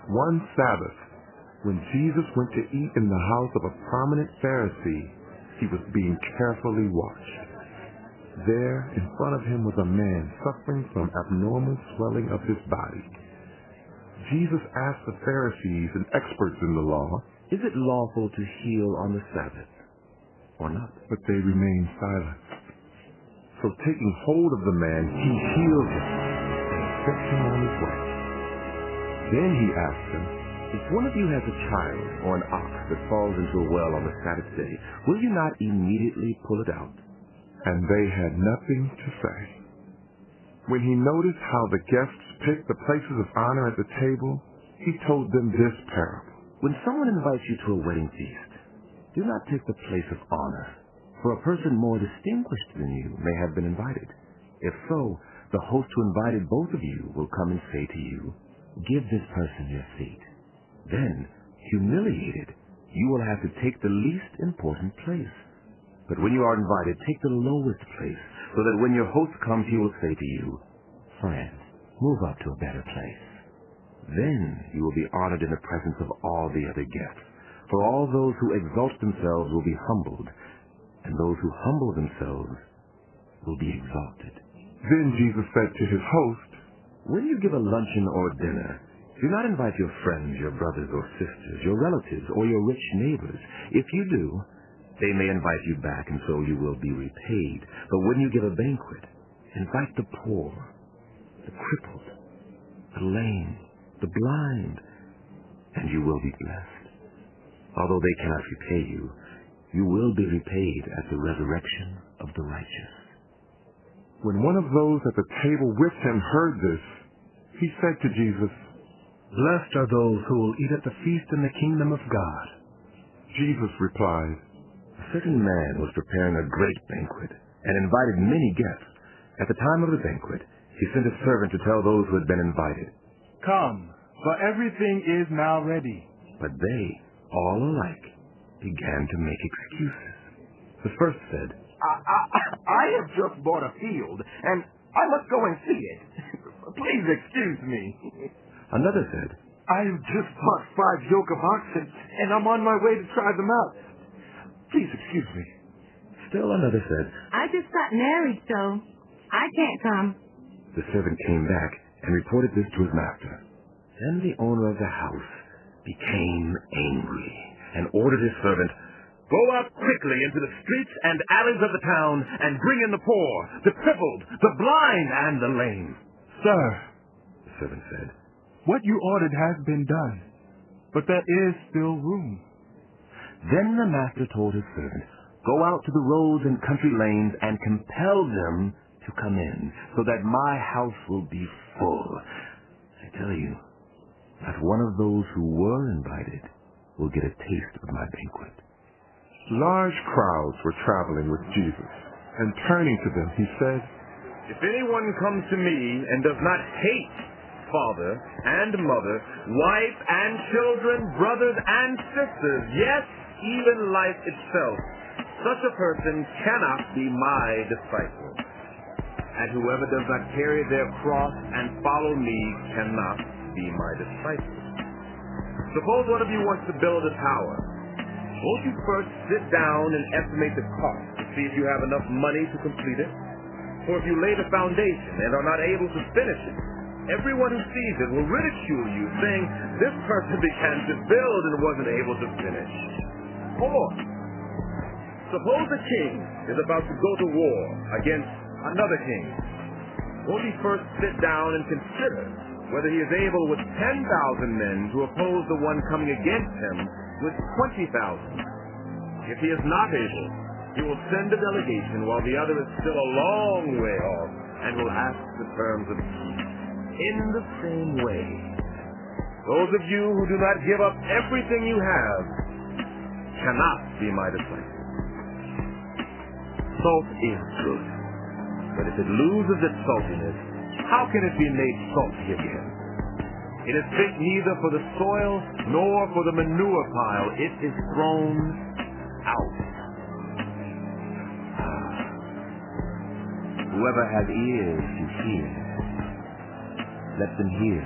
One Sabbath, when Jesus went to eat in the house of a prominent Pharisee, he was being carefully watched. There, in front of him was a man suffering from abnormal swelling of his body. Jesus asked the Pharisees and experts in the law, "Is it lawful to heal on the Sabbath or not?" But they remained silent. So taking hold of the man, he healed him and sent him on his way. Then he asked them, "If one of you has a child or an ox that falls into a well on the Sabbath day, will you not immediately pull it out?" And they had nothing to say. When he noticed how the guests picked the places of honor at the table, he told them this parable. "When someone invites you to a wedding feast, do not take the place of honor, for a person more distinguished than you may have been invited. If so, the host who invited both of you will come and say to you, 'Give this person your seat.' Then, humiliated, you will have to take the least important place. But when you are invited, take the lowest place, so that when your host comes, he will say to you, 'Friend, move up to a better place.' Then you will be honored in the presence of all the other guests. For all those who exalt themselves will be humbled, and those who humble themselves will be exalted." Then Jesus said to his host, "When you give a luncheon or dinner, do not invite your friends, your brothers or sisters, your relatives, or your rich neighbors. If you do, they may invite you back, and so you will be repaid. But when you give a banquet, invite the poor, the crippled, the lame, the blind, and you will be blessed. Although they cannot repay you, you will be repaid at the resurrection of the righteous." When one of those at the table with him heard this, he said to Jesus, "Blessed are those who will eat at the feast in the kingdom of God." Jesus replied, "A certain man was preparing a great banquet and invited many guests. At the time of the banquet, he sent a servant to tell those who had been invited, 'Come, for everything is now ready.' But they, all alike, began to make excuses. The first said, I have just bought a field, and I must go and see it. Please excuse me." Another said, "I have just bought 5 yoke of oxen, and I'm on my way to try them out. Please excuse me." Still another said, "I just got married, so I can't come." The servant came back and reported this to his master. Then the owner of the house became angry and ordered his servant, "Go out quickly into the streets and alleys of the town and bring in the poor, the crippled, the blind, and the lame." "Sir," the servant said, "what you ordered has been done, but there is still room." Then the master told his servant, "Go out to the roads and country lanes and compel them to come in, so that my house will be full. I tell you, not one of those who were invited will get a taste of my banquet." Large crowds were traveling with Jesus, and turning to them, he said, "If anyone comes to me and does not hate father and mother, wife and children, brothers and sisters, yes, even life itself, such a person cannot be my disciple. And whoever does not carry their cross and follow me cannot be my disciple. Suppose one of you wants to build a tower. Won't you first sit down and estimate the cost to see if you have enough money to complete it? For if you lay the foundation and are not able to finish it, everyone who sees it will ridicule you, saying, 'This person began to build and wasn't able to finish.' Or, suppose a king is about to go to war against another king. Won't he first sit down and consider whether he is able with 10,000 men to oppose the one coming against him with 20,000? If he is not able, he will send a delegation while the other is still a long way off and will ask the terms of peace. In the same way, those of you who do not give up everything you have cannot be my disciples. Salt is good, but if it loses its saltiness, how can it be made salty again? It is fit neither for the soil nor for the manure pile. It is thrown out. Whoever has ears to hear, let them hear.